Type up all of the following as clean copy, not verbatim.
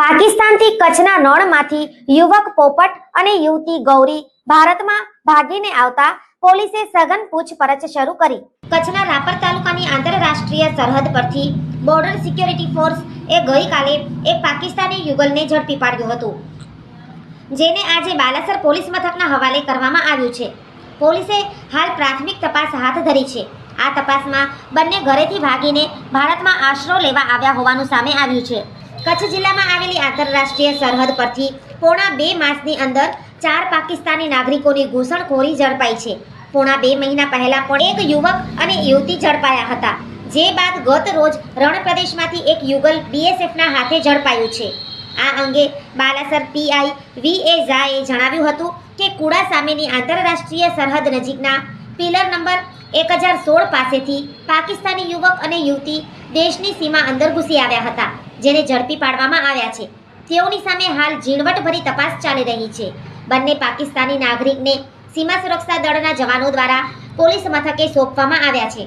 પાકિસ્તાનથી કચ્છના રણમાંથી યુવક પોપટ અને યુવતી ગૌરી ભારતમાં ભાગીને આવતા પોલીસે સઘન પૂછપરછ શરૂ કરી. કચ્છના રાપર તાલુકાની આંતરરાષ્ટ્રીય સરહદ પરથી બોર્ડર સિક્યોરિટી ફોર્સ એ ગઈકાલે એક પાકિસ્તાની યુગલને ઝડપી પાડ્યું હતું, જેને આજે બાલાસર પોલીસ મથકના હવાલે કરવામાં આવ્યું છે. પોલીસે હાલ પ્રાથમિક તપાસ હાથ ધરી છે. આ તપાસમાં બંને ઘરેથી ભાગીને ભારતમાં આશરો લેવા આવ્યા હોવાનું સામે આવ્યું છે. કચ્છ જિલ્લામાં આવેલી આંતરરાષ્ટ્રીય સરહદ પરથી પોણા 2 માસની અંદર 4 પાકિસ્તાની નાગરિકોની ઘૂસણખોરી ઝડપાઈ છે. પોણા 2 મહિના પહેલા પણ એક યુવક અને યુવતી ઝડપાયા હતા, જે બાદ ગત રોજ રણ પ્રદેશમાંથી એક યુગલ બીએસએફના હાથે ઝડપાયું છે. આ અંગે બાલાસર પીઆઈ વી.એ. ઝાએ જણાવ્યું હતું કે કુડા સામેની આંતરરાષ્ટ્રીય સરહદ નજીકના પિલર નંબર 1016 પાસેથી પાકિસ્તાની યુવક અને યુવતી દેશની સીમા અંદર ઘૂસી આવ્યા હતા, જેને ઝડપી પાડવામાં આવ્યા છે. તેઓની સામે હાલ ઝીણવટભરી તપાસ ચાલી રહી છે. બંને પાકિસ્તાની નાગરિકને સીમા સુરક્ષા દળના જવાનો દ્વારા પોલીસ મથકે સોંપવામાં આવ્યા છે.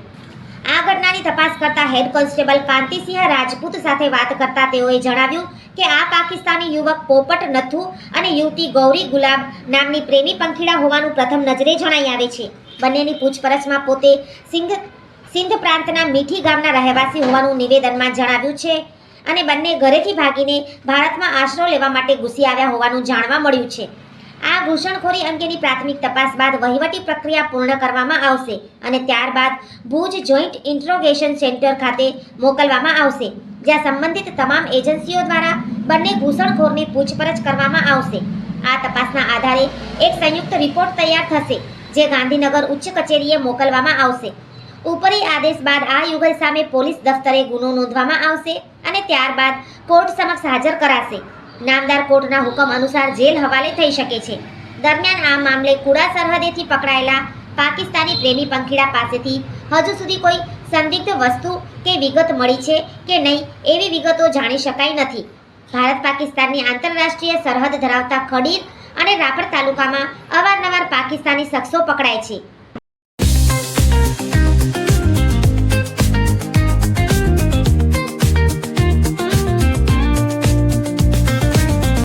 આ ઘટનાની તપાસ કરતા હેડ કોન્સ્ટેબલ કાંતિસિંહ રાજપૂત સાથે વાત કરતા તેઓએ જણાવ્યું કે આ પાકિસ્તાની યુવક પોપટ નથુ અને યુવતી ગૌરી ગુલાબ નામની પ્રેમી પંખીડા હોવાનું પ્રથમ નજરે જણાઈ આવે છે. બંનેની પૂછપરછમાં પોતે સિંધ પ્રાંતના મીઠી ગામના રહેવાસી હોવાનું નિવેદનમાં જણાવ્યું છે અને બંને ઘરેથી ભાગીને ભારતમાં આશરો લેવા માટે ઘૂસી આવ્યા હોવાનું જાણવા મળ્યું છે. આ ઘૂસણખોરી અંગેની પ્રાથમિક તપાસ બાદ વહીવટી પ્રક્રિયા પૂર્ણ કરવામાં આવશે અને ત્યારબાદ ભુજ જોઈન્ટ ઇન્ટ્રોગેશન સેન્ટર ખાતે મોકલવામાં આવશે, જ્યાં સંબંધિત તમામ એજન્સીઓ દ્વારા બંને ઘૂસણખોરની પૂછપરછ કરવામાં આવશે. આ તપાસના આધારે એક સંયુક્ત રિપોર્ટ તૈયાર થશે, જે ગાંધીનગર ઉચ્ચ કચેરીએ મોકલવામાં આવશે. ઉપરી આદેશ બાદ આ યુગલ સામે પોલીસ દફતરે ગુનો નોંધવામાં આવશે અને ત્યારબાદ કોર્ટ સમક્ષ હાજર કરાશે. નામદાર કોર્ટના હુકમ અનુસાર જેલ હવાલે થઈ શકે છે. દરમિયાન આ મામલે કુડા સરહદેથી પકડાયેલા પાકિસ્તાની પ્રેમી પંખીડા પાસેથી હજુ સુધી કોઈ સંદિગ્ધ વસ્તુ કે વિગત મળી છે કે નહીં, એવી વિગતો જાણી શકાઈ નથી. ભારત પાકિસ્તાનની આંતરરાષ્ટ્રીય સરહદ ધરાવતા ખડીર અને રાપર તાલુકામાં અવારનવાર પાકિસ્તાની શખ્સો પકડાય છે.